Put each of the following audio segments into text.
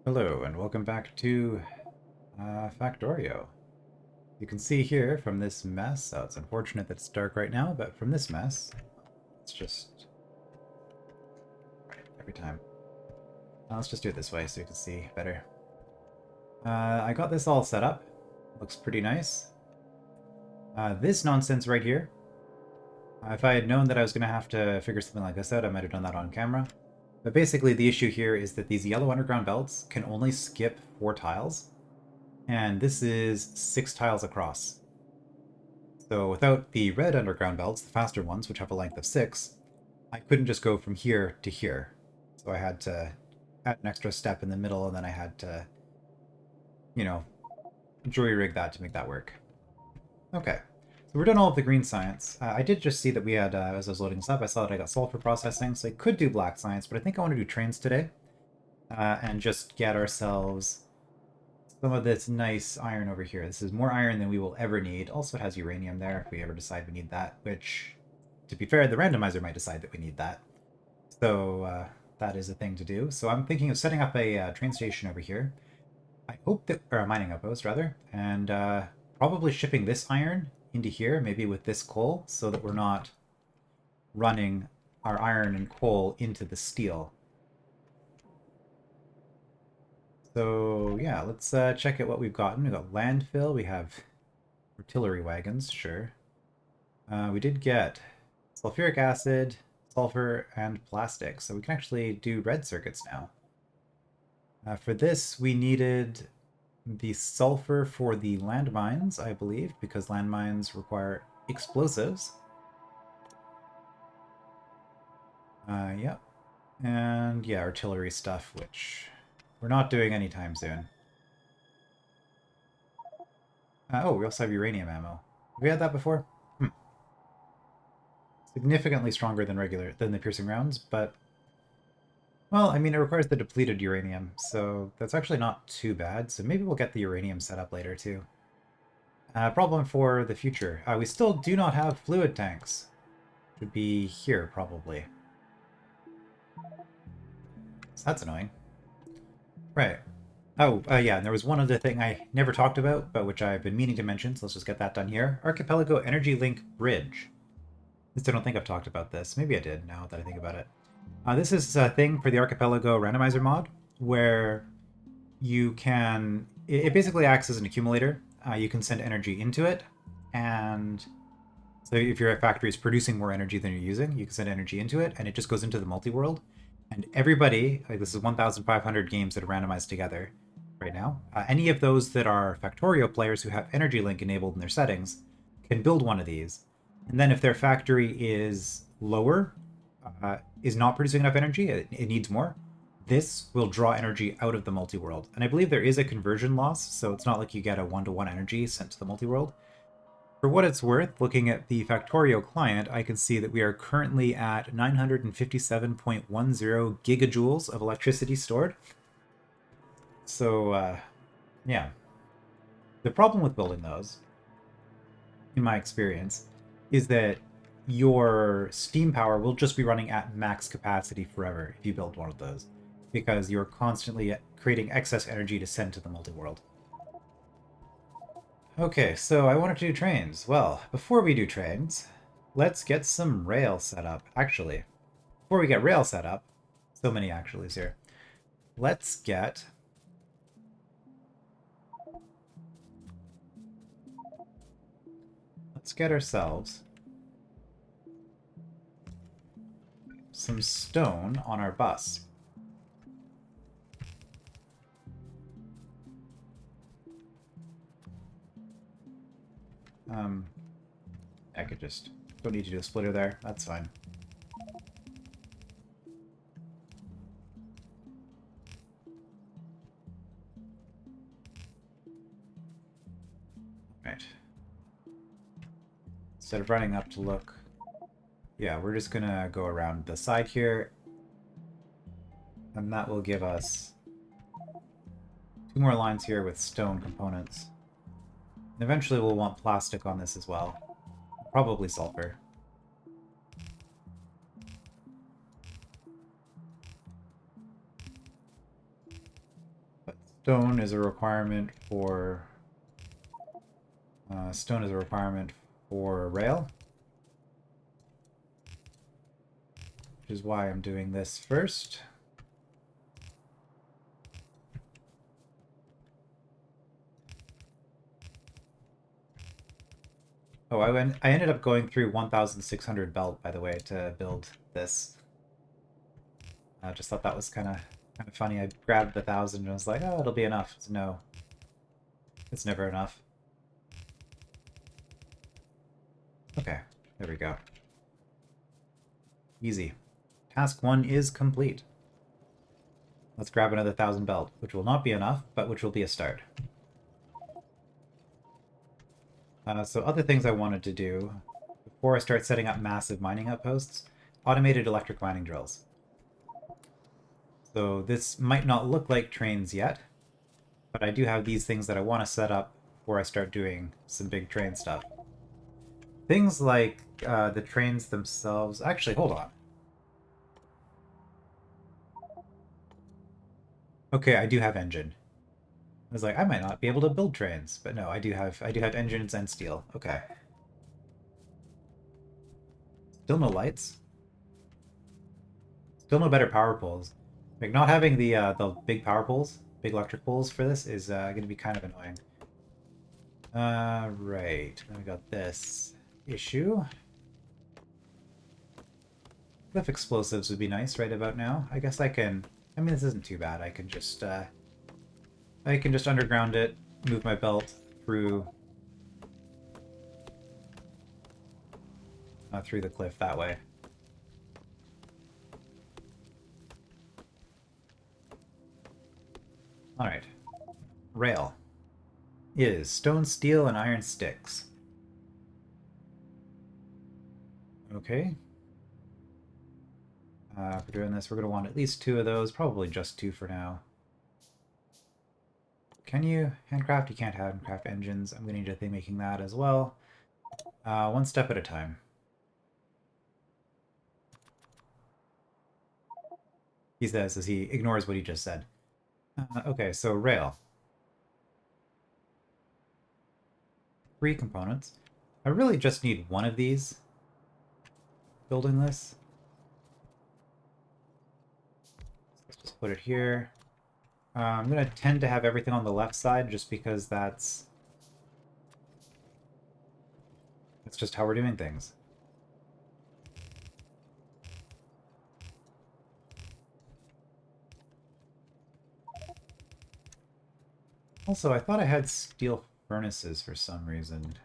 Hello and welcome back to Factorio. You can see here from this mess, it's unfortunate that it's dark right now, but from this mess, it's just right every time. Let's just do it this way so you can see better. I got this all set up. Looks pretty nice. This nonsense right here, if I had known that I was going to have to figure something like this out, I might have done that on camera. But basically the issue here is that these yellow underground belts can only skip 4 tiles, and this is 6 tiles across. So without the red underground belts, the faster ones, which have a length of 6, I couldn't just go from here to here. So I had to add an extra step in the middle, and then I had to, you know, jury-rig that to make that work. Okay, so we're done all of the green science. I did just see that we had, as I was loading this up, I saw that I got sulfur processing, so I could do black science, but I think I want to do trains today, and just get ourselves some of this nice iron over here. This is more iron than we will ever need. Also, it has uranium there if we ever decide we need that, which, to be fair, the randomizer might decide that we need that. So that is a thing to do. So I'm thinking of setting up a train station over here. I hope that, or a mining outpost rather, and probably shipping this iron into here, maybe with this coal, so that we're not running our iron and coal into the steel. So yeah, let's check out what we've gotten. We've got landfill, we have artillery wagons, sure. We did get sulfuric acid, sulfur, and plastic, so we can actually do red circuits now. For this, we needed the sulfur for the landmines, I believe, because landmines require explosives. Yep. And yeah, artillery stuff, which we're not doing anytime soon. Oh, we also have uranium ammo. Have we had that before? Significantly stronger than the piercing rounds, but well, I mean, it requires the depleted uranium, so that's actually not too bad. So maybe we'll get the uranium set up later too. Problem for the future. We still do not have fluid tanks. Should be here probably. So that's annoying. Right. Oh, yeah, and there was one other thing I never talked about, but which I've been meaning to mention, so let's just get that done here. Archipelago Energy Link Bridge. At least I don't think I've talked about this. Maybe I did, now that I think about it. This is a thing for the Archipelago Randomiser mod, where you can... It basically acts as an accumulator. You can send energy into it, and so if your factory is producing more energy than you're using, you can send energy into it, and it just goes into the multi-world. And everybody, like this is 1,500 games that are randomized together right now. Any of those that are Factorio players who have Energy Link enabled in their settings can build one of these. And then if their factory is lower, is not producing enough energy, it needs more, this will draw energy out of the multi-world. And I believe there is a conversion loss, so it's not like you get a one-to-one energy sent to the multi-world. For what it's worth, looking at the Factorio client, I can see that we are currently at 957.10 gigajoules of electricity stored. So, yeah. The problem with building those, in my experience, is that your steam power will just be running at max capacity forever if you build one of those, because you're constantly creating excess energy to send to the multi-world. Okay, so I wanted to do trains. Well, before we do trains, let's get some rail set up. Actually, before we get rail set up, so many actuallys here. Let's get ourselves some stone on our bus. I could just... Don't need to do a splitter there. That's fine. Right. Instead of running up to look... Yeah, we're just gonna go around the side here. And that will give us 2 more lines here with stone components. And eventually we'll want plastic on this as well. Probably sulfur. Stone is a requirement for rail, which is why I'm doing this first. Oh, I ended up going through 1,600 belt, by the way, to build this. I just thought that was kind of funny. I grabbed the 1,000 and was like, oh, it'll be enough. So no, it's never enough. Okay, there we go. Easy. Task 1 is complete. Let's grab another 1,000 belt, which will not be enough, but which will be a start. So other things I wanted to do before I start setting up massive mining outposts, automated electric mining drills. So this might not look like trains yet, but I do have these things that I want to set up before I start doing some big train stuff. Things like the trains themselves. Actually, hold on. Okay, I do have engine. I was like, I might not be able to build trains, but no, I do have engines and steel. Okay. Still no lights. Still no better power poles. Like not having the big power poles, big electric poles for this is going to be kind of annoying. Right. Then we got this issue. Cliff explosives would be nice right about now. I guess I can. I mean, this isn't too bad. I can just underground it, move my belt through through the cliff that way. All right. Rail is stone, steel, and iron sticks. Okay. For doing this, we're going to want at least 2 of those, probably just 2 for now. Can you handcraft? You can't handcraft engines. I'm going to need a thing making that as well. One step at a time. He says as he ignores what he just said. Okay, so rail. 3 components. I really just need 1 of these building this. Let's just put it here. I'm going to tend to have everything on the left side just because that's just how we're doing things. Also, I thought I had steel furnaces for some reason.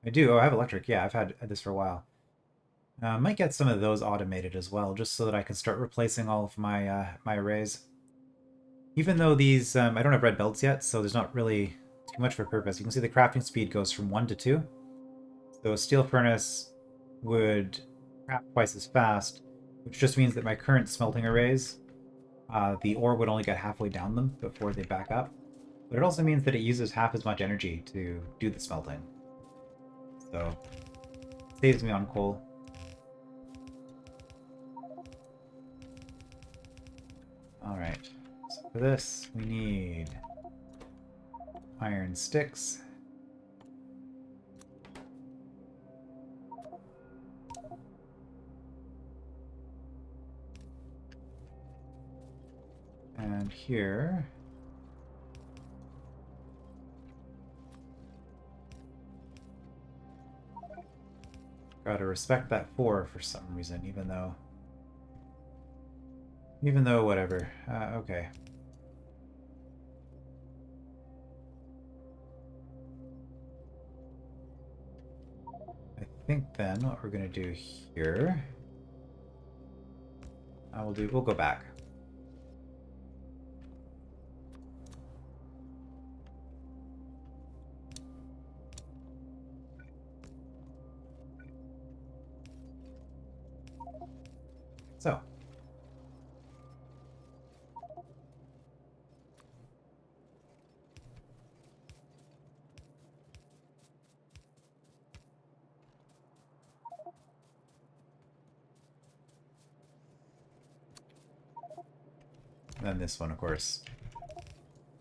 I do. Oh, I have electric. Yeah, I've had this for a while. Might get some of those automated as well, just so that I can start replacing all of my my arrays. Even though these, I don't have red belts yet, so there's not really too much for purpose. You can see the crafting speed goes from 1 to 2. So a steel furnace would craft twice as fast, which just means that my current smelting arrays, the ore would only get halfway down them before they back up. But it also means that it uses half as much energy to do the smelting. So, it saves me on coal. Alright, so for this, we need iron sticks. And here... Gotta respect that 4 for some reason, even though whatever. Okay. I think then what we're gonna do here... we'll go back. So. And then this one, of course,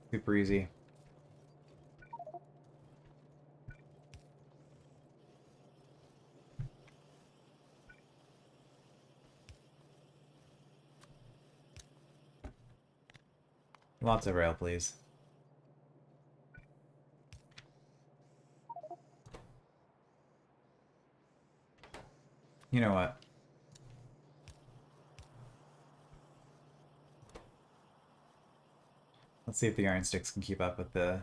Super easy. Lots of rail, please. You know what? Let's see if the iron sticks can keep up with the...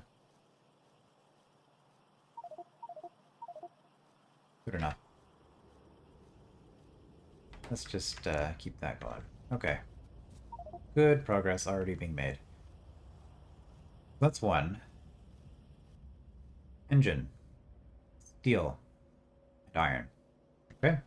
Good enough. Let's just keep that going. Okay. Good progress already being made. That's one. Engine. Steel. And iron. Okay.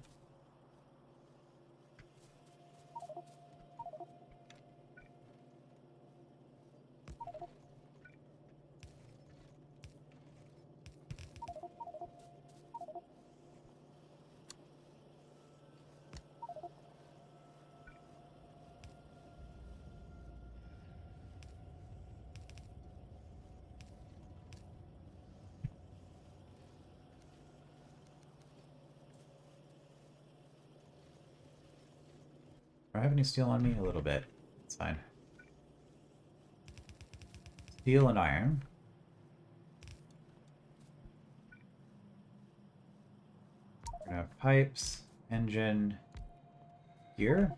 Do I have any steel on me? A little bit. It's fine. Steel and iron. We're gonna have pipes, engine, gear.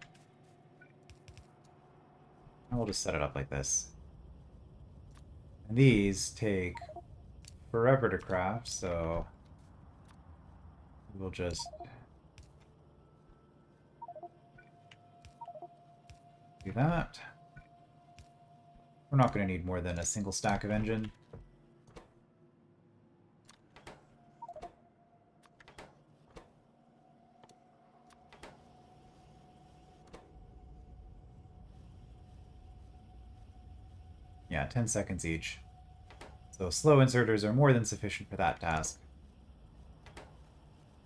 And we'll just set it up like this. And these take forever to craft, so we'll just do that. We're not going to need more than a single stack of engine. Yeah, 10 seconds each. So slow inserters are more than sufficient for that task.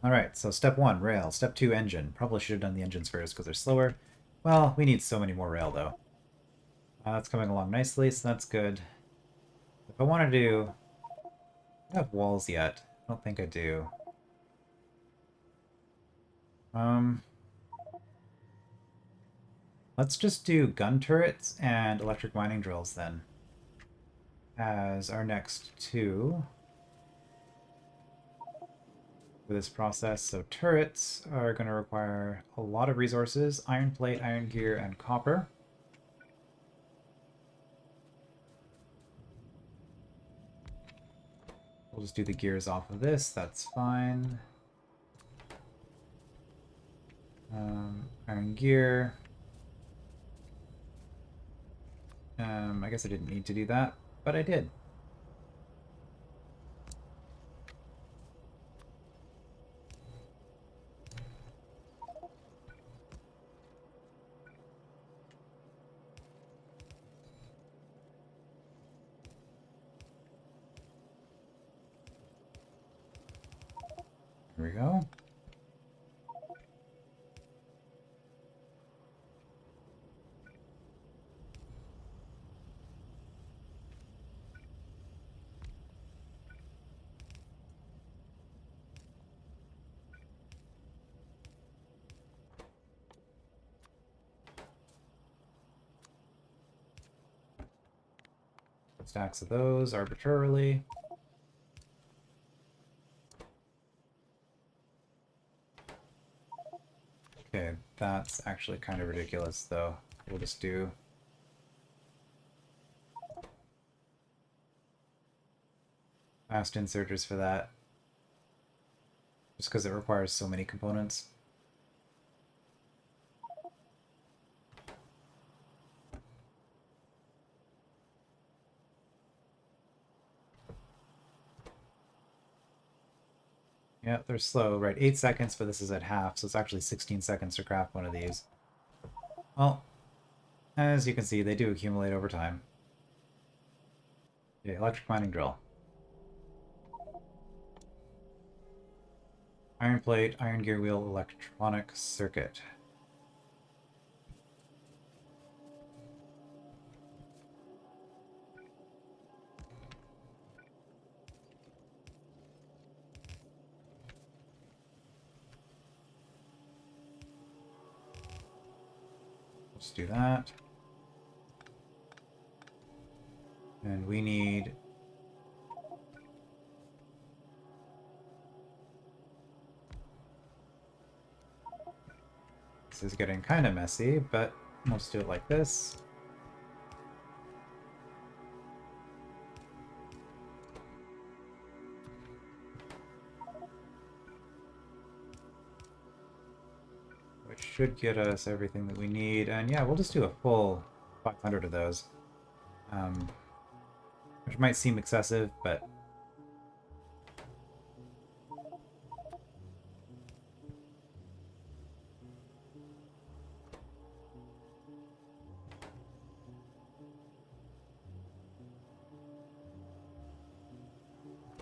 Alright, so step 1, rail. Step 2, engine. Probably should have done the engines first because they're slower. Well, we need so many more rail, though. That's coming along nicely, so that's good. If I want to do... I don't have walls yet. I don't think I do. Let's just do gun turrets and electric mining drills, then. As our next two for this process. So turrets are going to require a lot of resources: iron plate, iron gear, and copper. We'll just do the gears off of this, that's fine. Iron gear. I guess I didn't need to do that, but I did. Here we go. Stacks of those arbitrarily. Okay, that's actually kind of ridiculous, though. We'll just do... fast inserters for that. Just because it requires so many components. Yeah, they're slow, right? 8 seconds, but this is at half, so it's actually 16 seconds to craft one of these. Well, as you can see, they do accumulate over time. Okay, electric mining drill. Iron plate, iron gear wheel, electronic circuit. Just do that. And we need... This is getting kind of messy, but we'll just do it like this. Which should get us everything that we need. And yeah, we'll just do a full 500 of those. Which might seem excessive, but...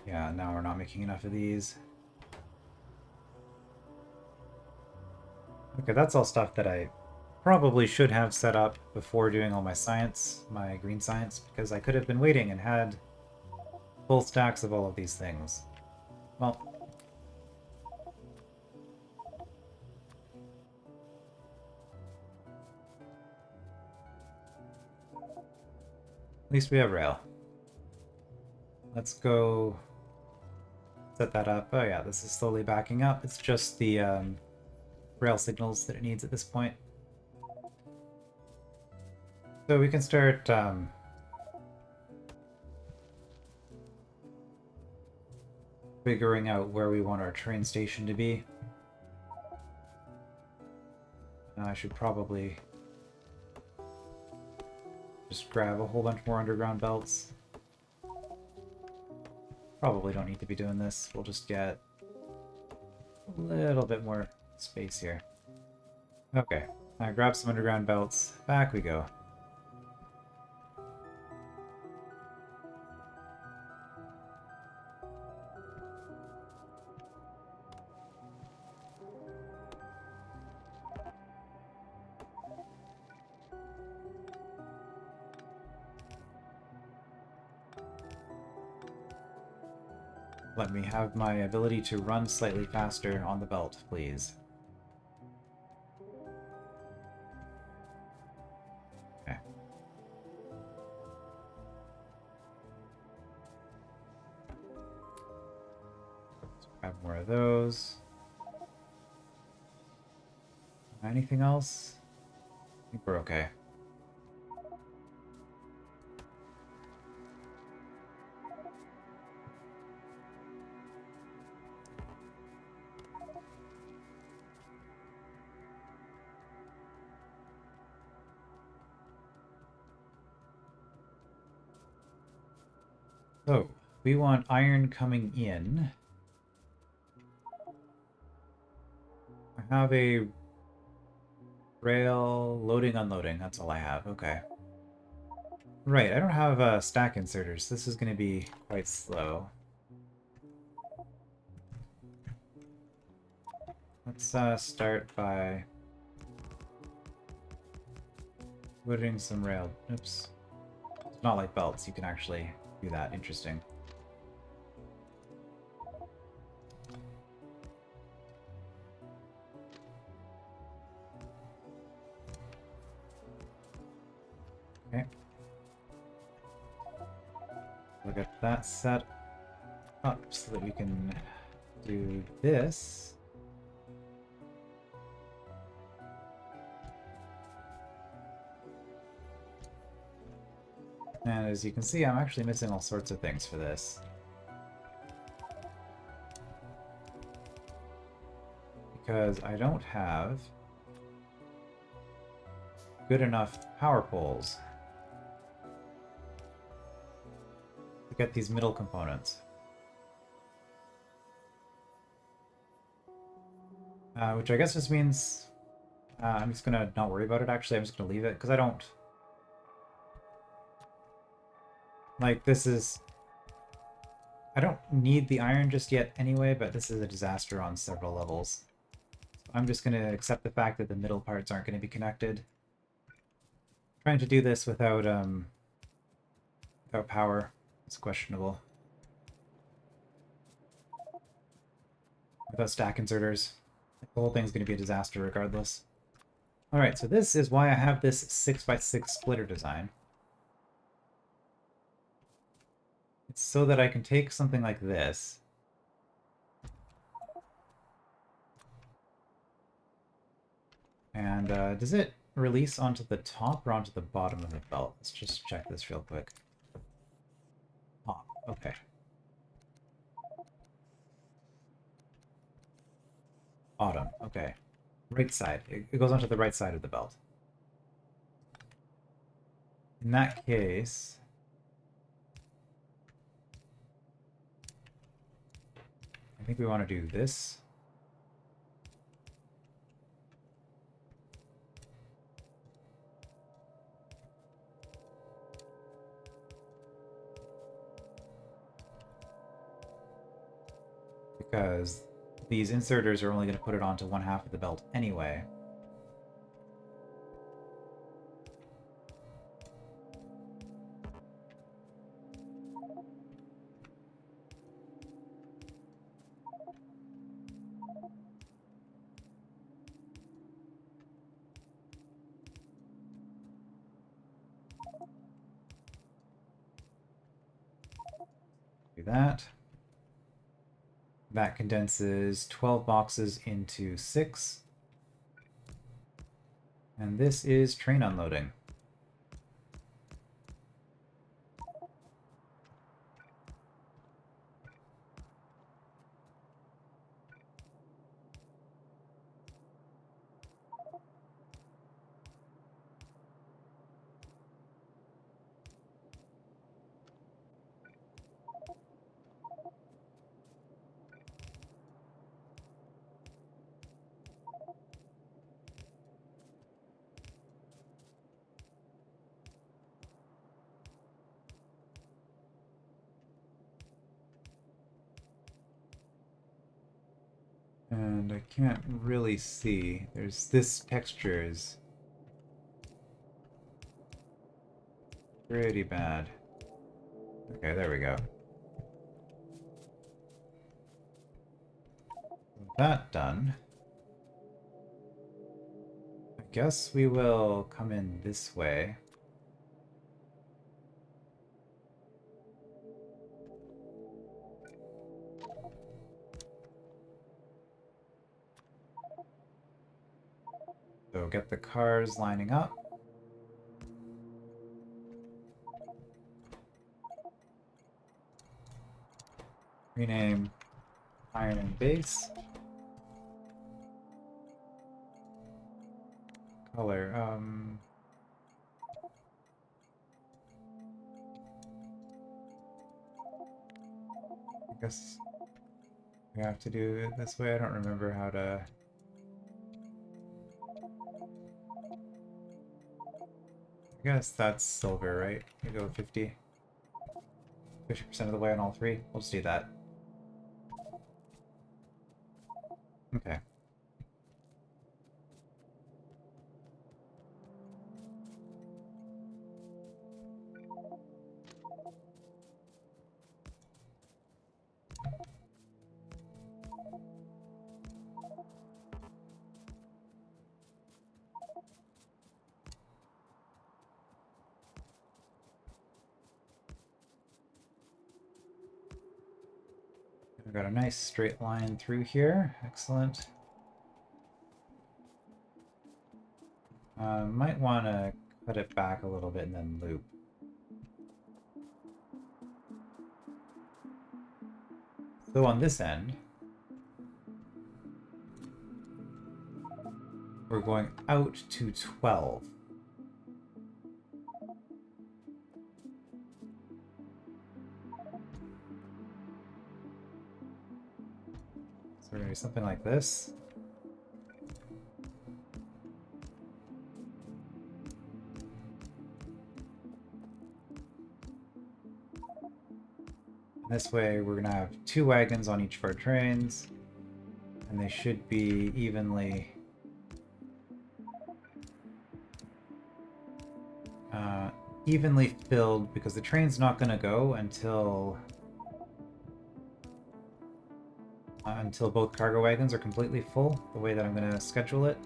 yeah, now we're not making enough of these. Okay, that's all stuff that I probably should have set up before doing all my science, my green science, because I could have been waiting and had full stacks of all of these things. Well, at least we have rail. Let's go set that up. Oh yeah, this is slowly backing up. It's just the rail signals that it needs at this point. So we can start figuring out where we want our train station to be. I should probably just grab a whole bunch more underground belts. Probably don't need to be doing this. We'll just get a little bit more space here. Okay, grab some underground belts. Back we go. Let me have my ability to run slightly faster on the belt, please. Okay. Let's grab more of those. Anything else? I think we're okay. So, we want iron coming in. I have a rail loading, unloading. That's all I have. Okay. Right, I don't have stack inserters. This is going to be quite slow. Let's start by putting some rail. Oops. It's not like belts. You can actually do that. Interesting. Okay. We'll get that set up so that we can do this. And as you can see, I'm actually missing all sorts of things for this. Because I don't have good enough power poles to get these middle components. Which I guess just means I'm just gonna not worry about it. Actually, I'm just gonna leave it because I don't... Like, this is... I don't need the iron just yet anyway, but this is a disaster on several levels. So I'm just going to accept the fact that the middle parts aren't going to be connected. Trying to do this without power is questionable. Without stack inserters. The whole thing's going to be a disaster regardless. Alright, so this is why I have this 6x6 splitter design. It's so that I can take something like this. And does it release onto the top or onto the bottom of the belt? Let's just check this real quick. Top, okay. Bottom, okay. Right side. It goes onto the right side of the belt. In that case... I think we want to do this. Because these inserters are only going to put it onto one half of the belt anyway. Do that. That condenses 12 boxes into 6. And this is train unloading. And I can't really see. There's this texture is pretty bad. Okay, there we go. With that done, I guess we will come in this way. So get the cars lining up. Rename Iron and Base. Color, I guess we have to do it this way. I don't remember how to... I guess that's silver, right? We go 50% of the way on all three. We'll just do that. Okay. We've got a nice straight line through here. Excellent. Might want to cut it back a little bit and then loop. So on this end, we're going out to 12. So we're going to do something like this. This way we're going to have 2 wagons on each of our trains, and they should be evenly filled, because the train's not going to go until both cargo wagons are completely full, the way that I'm going to schedule it.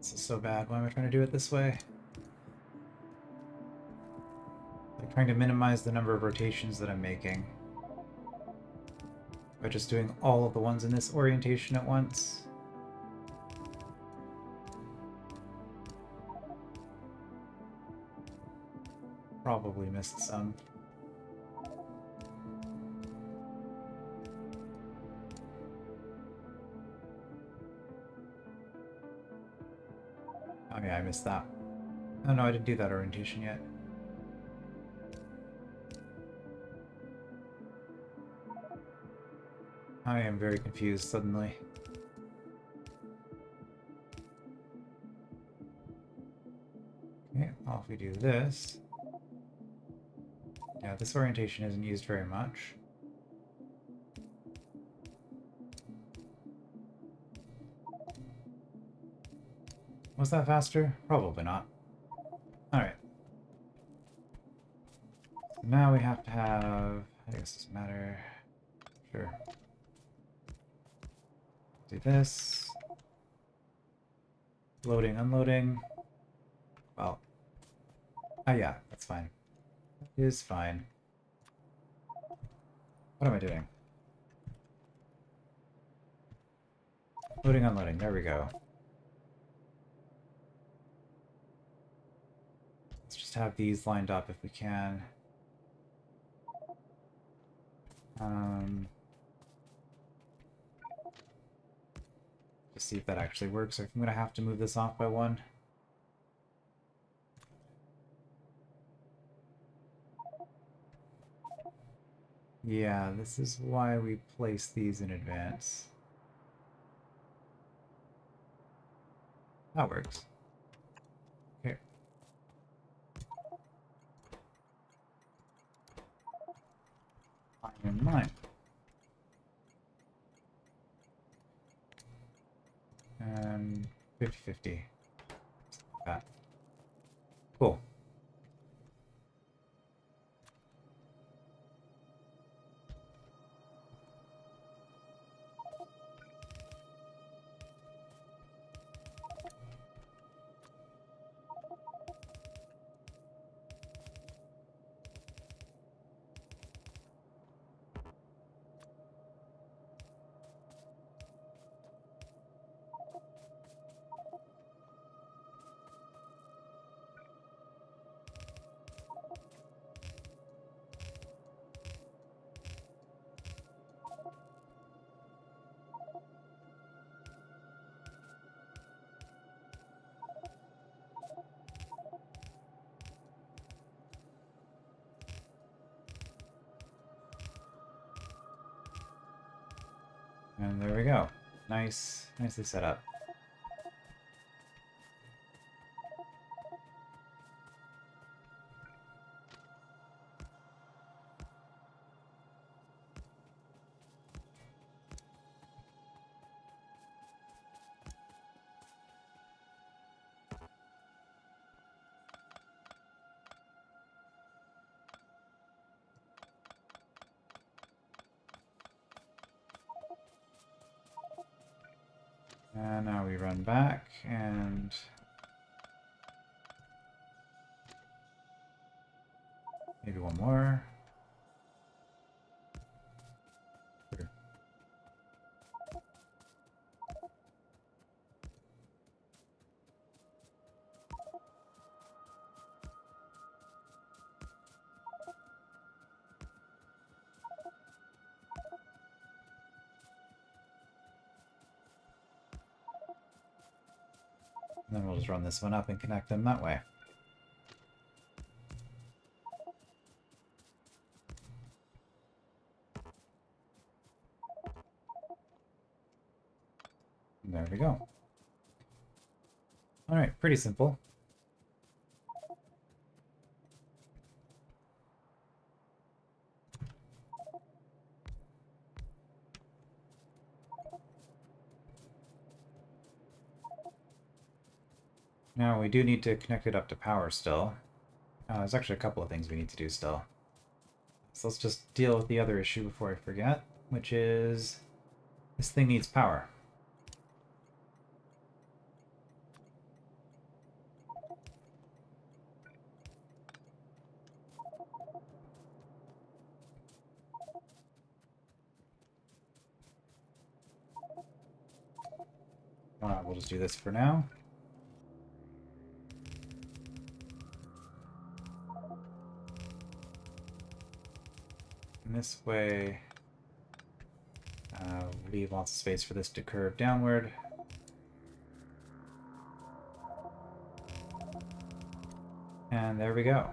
This is so bad. Why am I trying to do it this way? Like trying to minimize the number of rotations that I'm making by just doing all of the ones in this orientation at once. Probably missed some. Oh yeah, I missed that. Oh no, I didn't do that orientation yet. I am very confused suddenly. Okay, well, if we do this... Yeah, this orientation isn't used very much. Was that faster? Probably not. Alright. So now we have to have... I guess it doesn't matter. Sure. Do this. Loading, unloading. Well. Oh yeah, that's fine. That is fine. What am I doing? Loading, unloading. There we go. Let's just have these lined up if we can. Just see if that actually works, or if I'm gonna have to move this off by one. Yeah, this is why we place these in advance. That works. Okay. Line in line. And 50-50. That. Cool. And there we go. Nicely set up. And now we run back and maybe one more. Sure. And then we'll just run this one up and connect them that way. And there we go. Alright, pretty simple. Now we do need to connect it up to power still. There's actually a couple of things we need to do still. So let's just deal with the other issue before I forget, which is this thing needs power. We'll just do this for now. And this way, leave lots of space for this to curve downward. And there we go.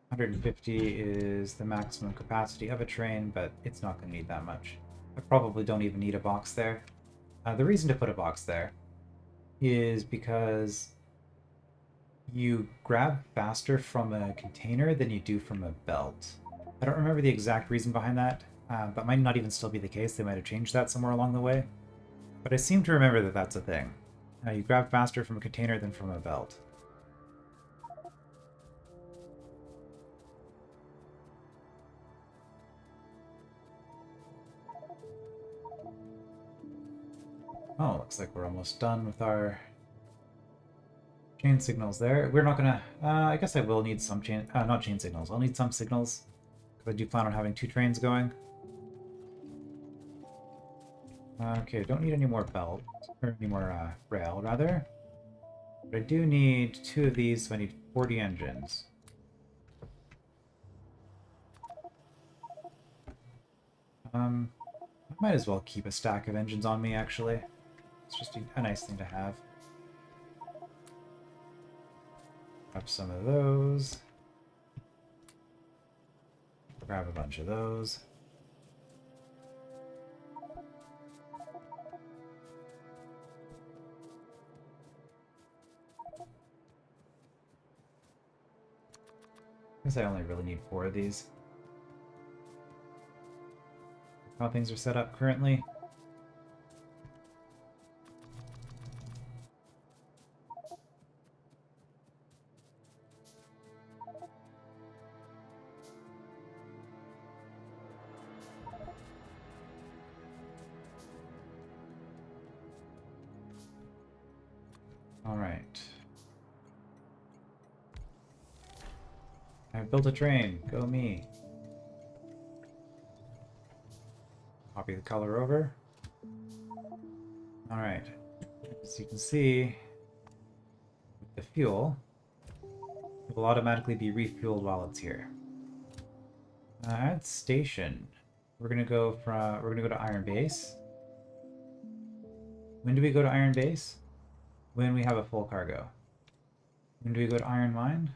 150 is the maximum capacity of a train, but it's not going to need that much. I probably don't even need a box there. The reason to put a box there is because you grab faster from a container than you do from a belt. I don't remember the exact reason behind that, but might not even still be the case. They might have changed that somewhere along the way. But I seem to remember that that's a thing. You grab faster from a container than from a belt. Oh, looks like we're almost done with our chain signals there. We're not gonna... I guess I will need some chain... not chain signals. I'll need some signals, because I do plan on having 2 trains going. Okay, don't need any more belt, or any more rail, rather. But I do need 2 of these, so I need 40 engines. I might as well keep a stack of engines on me, actually. It's just a nice thing to have. Grab some of those. Grab a bunch of those. I guess I only really need 4 of these. How things are set up currently. All right. I've built a train. Go me. Copy the color over. All right. As you can see, with the fuel, it will automatically be refueled while it's here. At station, we're gonna go to Iron Base. When do we go to Iron Base? When we have a full cargo. When do we go to Iron Mine?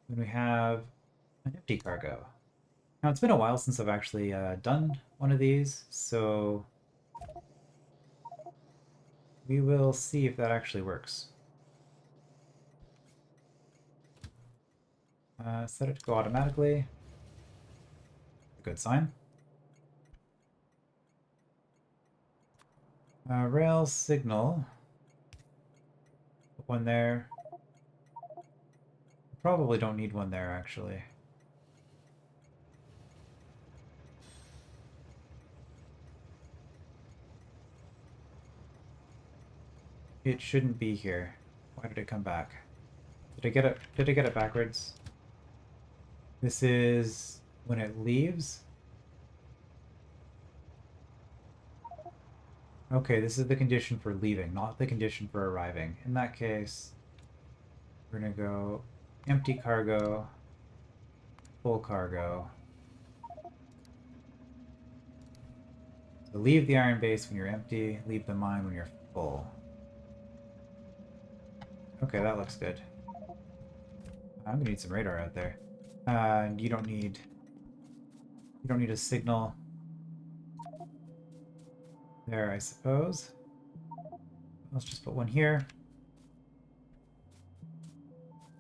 When we have an empty cargo. Now, it's been a while since I've actually done one of these, so we will see if that actually works. Set it to go automatically. A good sign. Rail signal. Put one there. Probably don't need one there, actually. It shouldn't be here. Why did it come back? Did I get it backwards? This is when it leaves. Okay, this is the condition for leaving, not the condition for arriving. In that case, we're gonna go empty cargo, full cargo. So leave the iron base when you're empty, leave the mine when you're full. Okay, that looks good. I'm gonna need some radar out there. You don't need a signal there, I suppose. Let's just put one here.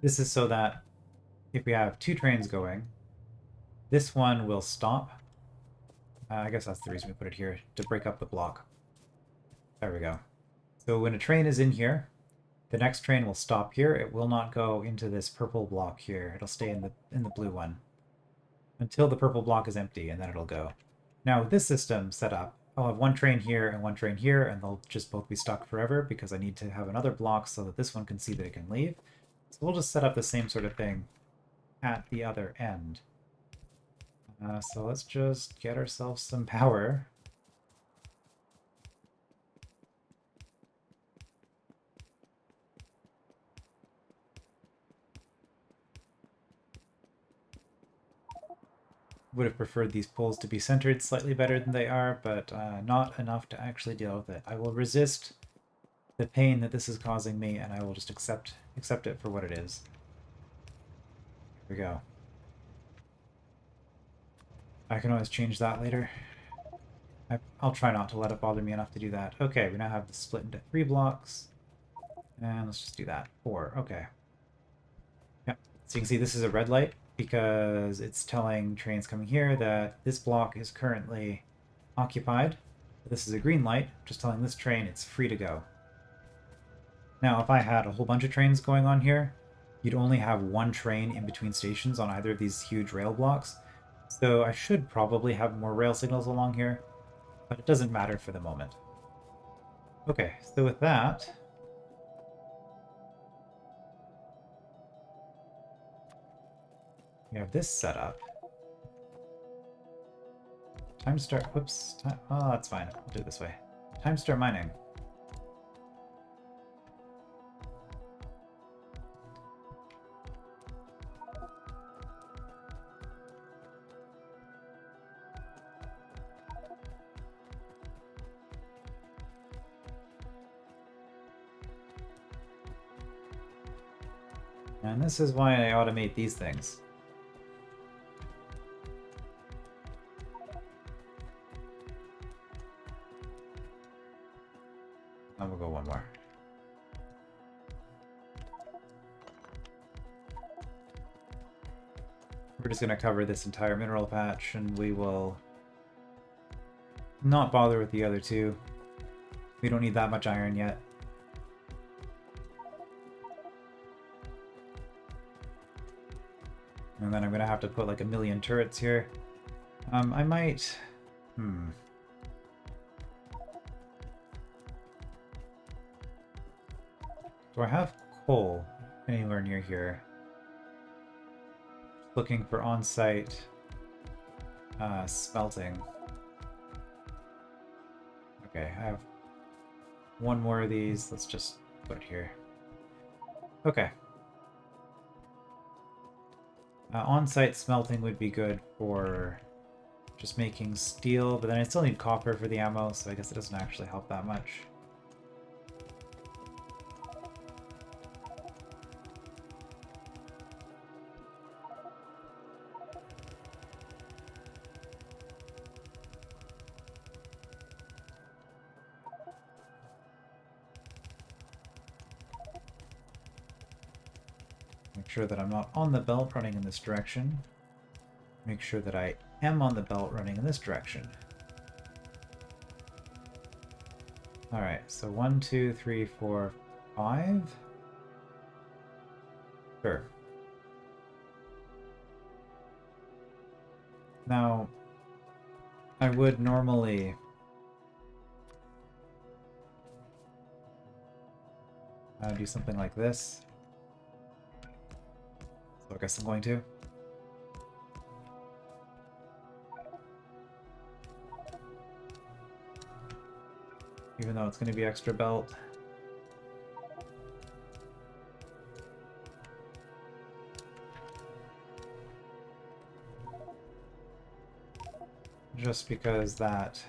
This is so that if we have 2 trains going, this one will stop. I guess that's the reason we put it here, to break up the block. There we go. So when a train is in here, the next train will stop here. It will not go into this purple block here. It'll stay in the blue one until the purple block is empty, and then it'll go. Now with this system set up, I'll have 1 train here and 1 train here, and they'll just both be stuck forever because I need to have another block so that this one can see that it can leave. So we'll just set up the same sort of thing at the other end. So let's just get ourselves some power. Would have preferred these poles to be centered slightly better than they are, but not enough to actually deal with it. I will resist the pain that this is causing me, and I will just accept it for what it is. Here we go. I can always change that later. I'll try not to let it bother me enough to do that. Okay, we now have this split into 3 blocks. And let's just do that. 4, okay. Yep, so you can see this is a red light because it's telling trains coming here that this block is currently occupied. This is a green light, just telling this train it's free to go. Now, if I had a whole bunch of trains going on here, you'd only have one train in between stations on either of these huge rail blocks. So I should probably have more rail signals along here, but it doesn't matter for the moment. Okay, so with that, we have this set up. Time start, whoops, oh, that's fine, I'll do it this way. Time start mining. And this is why I automate these things. And we'll go one more. We're just going to cover this entire mineral patch, and we will not bother with the other two. We don't need that much iron yet. And then I'm going to have to put like 1,000,000 turrets here. I might... Do I have coal anywhere near here? Looking for on-site smelting. Okay, I have one more of these. Let's just put it here. Okay. On-site smelting would be good for just making steel, but then I still need copper for the ammo, so I guess it doesn't actually help that much. Make sure that I'm not on the belt running in this direction. Make sure that I am on the belt running in this direction. Alright, so 1, 2, 3, 4, 5. Sure. Now, I would normally do something like this. So I guess I'm going to. Even though it's going to be extra belt. Just because that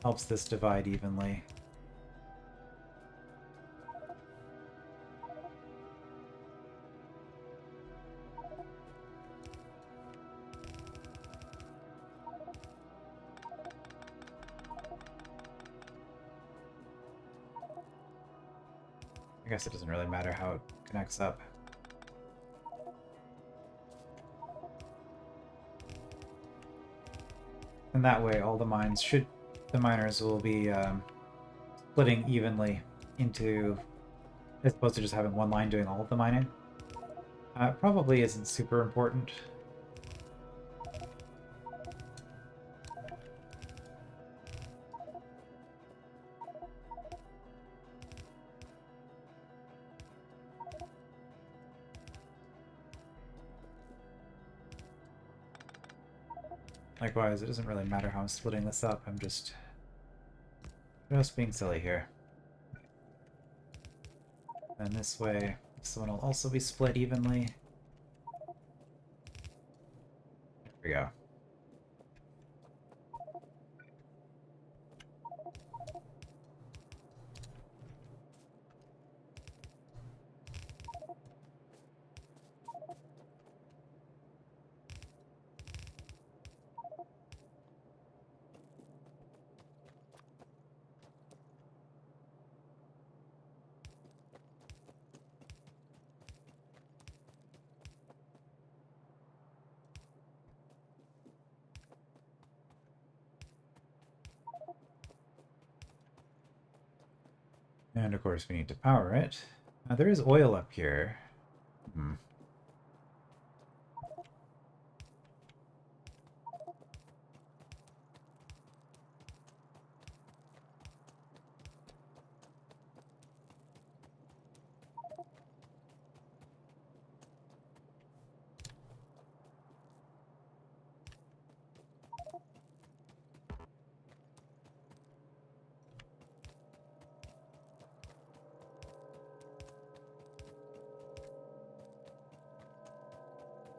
helps this divide evenly. I guess it doesn't really matter how it connects up. And that way all the miners will be splitting evenly into, as opposed to just having one line doing all of the mining. It probably isn't super important. Likewise, it doesn't really matter how I'm splitting this up. I'm just being silly here. And this way, this one will also be split evenly. There we go. And of course we need to power it. There is oil up here.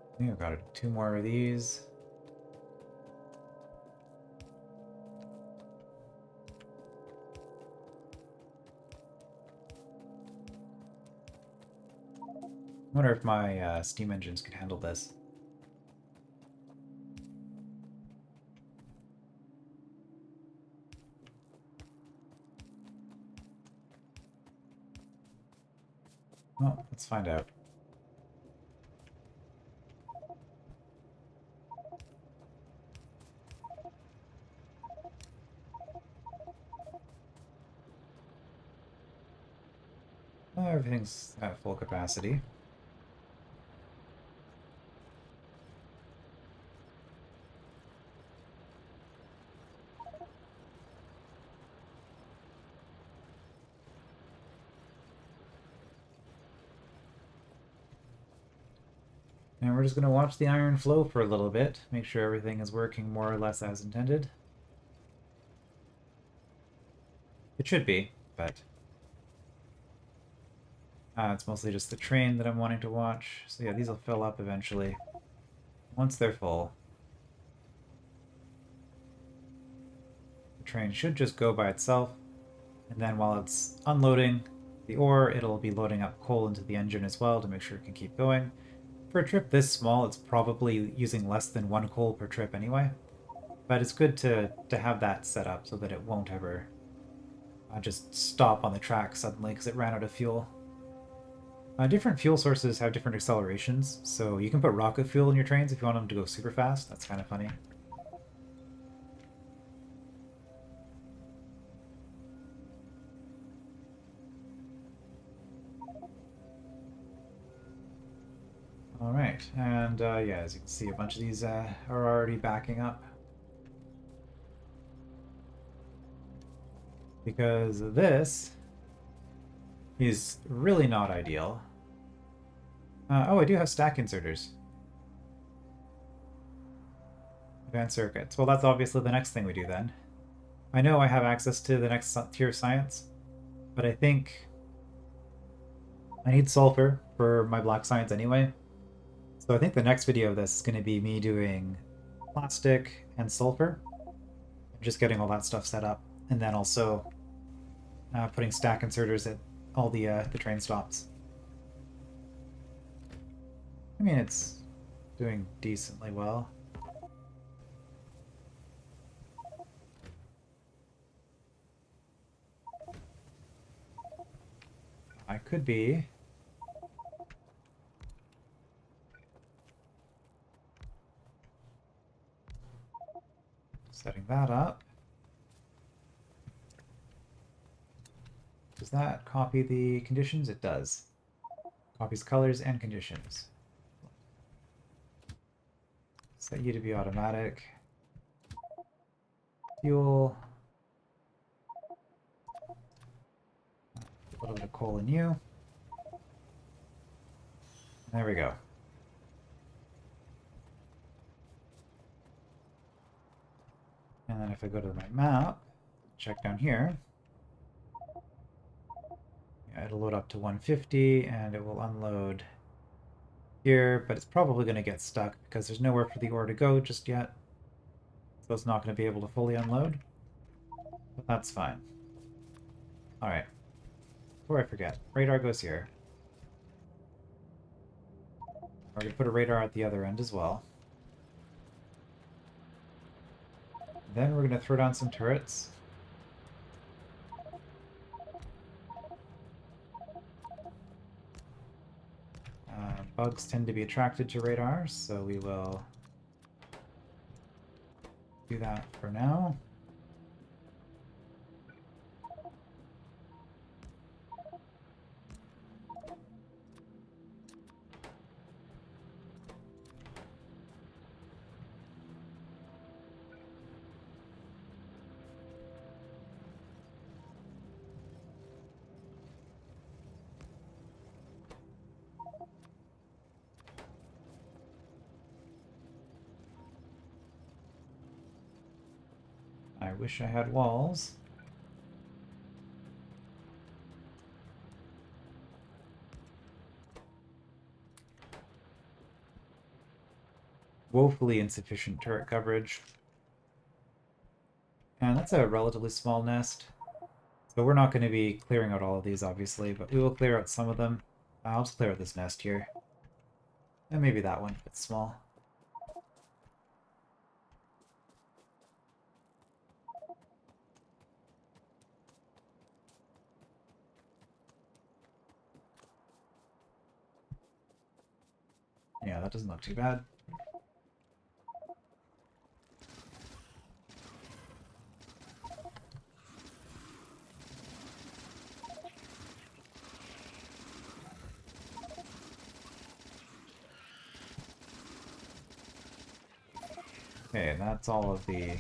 I think I've got 2 more of these. I wonder if my steam engines can handle this. Well, let's find out. Well, everything's at full capacity. And we're just going to watch the iron flow for a little bit, make sure everything is working more or less as intended. It should be, but it's mostly just the train that I'm wanting to watch. So yeah, these will fill up eventually. Once they're full, the train should just go by itself, and then while it's unloading the ore, it'll be loading up coal into the engine as well to make sure it can keep going. For a trip this small, it's probably using less than 1 coal per trip anyway, but it's good to have that set up so that it won't ever just stop on the track suddenly because it ran out of fuel. Different fuel sources have different accelerations, so you can put rocket fuel in your trains if you want them to go super fast. That's kind of funny. Alright, and yeah, as you can see, a bunch of these are already backing up. Because this is really not ideal. Oh, I do have stack inserters. Advanced circuits. Well, that's obviously the next thing we do then. I know I have access to the next tier of science, but I think I need sulfur for my black science anyway. So I think the next video of this is going to be me doing plastic and sulfur. Just getting all that stuff set up. And then also putting stack inserters at all the train stops. I mean, it's doing decently well. I could be setting that up. Does that copy the conditions? It does. Copies colors and conditions. Set you to be automatic. Fuel. A little bit of coal in you. There we go. And then if I go to my map, check down here, yeah, it'll load up to 150 and it will unload here, but it's probably going to get stuck because there's nowhere for the ore to go just yet. So it's not going to be able to fully unload. But that's fine. Alright. Before I forget, radar goes here. We're going to put a radar at the other end as well. Then we're going to throw down some turrets. Bugs tend to be attracted to radars, so we will do that for now. I wish I had walls. Woefully insufficient turret coverage. And that's a relatively small nest. So we're not going to be clearing out all of these, obviously, but we will clear out some of them. I'll just clear out this nest here. And maybe that one, if it's small. Yeah, that doesn't look too bad. Okay, that's all of the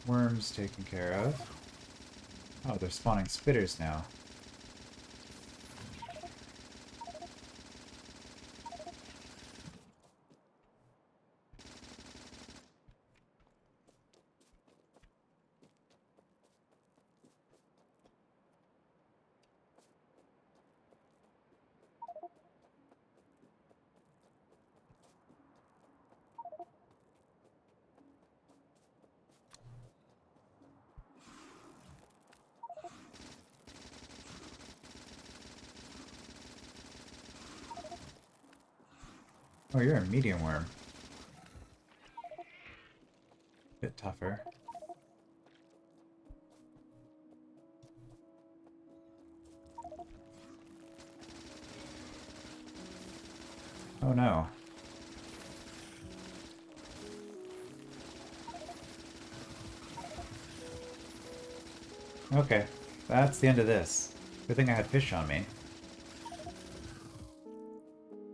worms taken care of. Oh, they're spawning spitters now. Oh, you're a medium worm. Bit tougher. Oh no. Okay, that's the end of this. Good thing I had fish on me.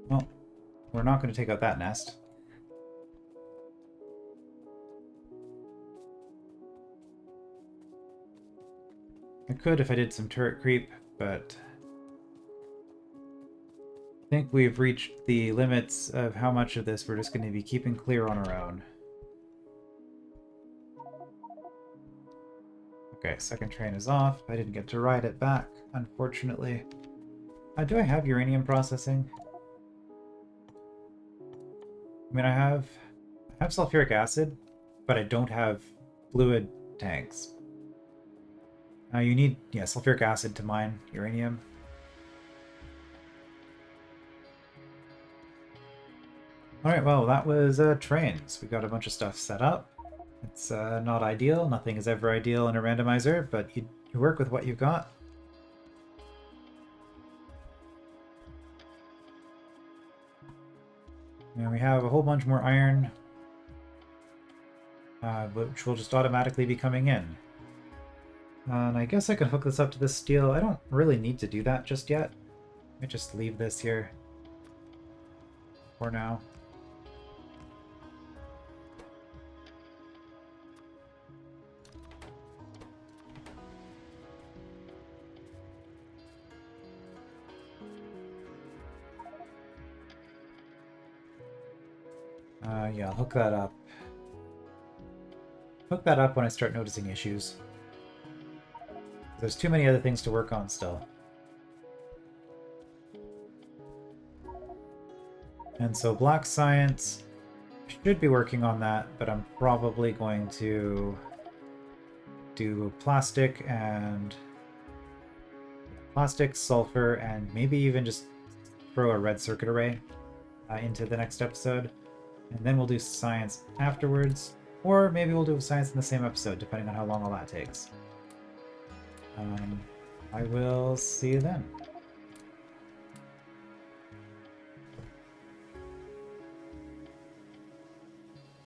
Well, we're not going to take out that nest. I could if I did some turret creep, but I think we've reached the limits of how much of this we're just going to be keeping clear on our own. Okay, second train is off. I didn't get to ride it back, unfortunately. Do I have uranium processing? I mean, I have sulfuric acid, but I don't have fluid tanks. You need, yeah, sulfuric acid to mine uranium. Alright, well, that was trains. We got a bunch of stuff set up. It's not ideal. Nothing is ever ideal in a randomizer, but you work with what you've got. And we have a whole bunch more iron, which will just automatically be coming in. And I guess I can hook this up to this steel. I don't really need to do that just yet. Let me just leave this here for now. Yeah, I'll hook that up. Hook that up when I start noticing issues. There's too many other things to work on still. And so Black Science should be working on that, but I'm probably going to do plastic, sulfur, and maybe even just throw a red circuit array into the next episode. And then we'll do science afterwards, or maybe we'll do science in the same episode, depending on how long all that takes. I will see you then.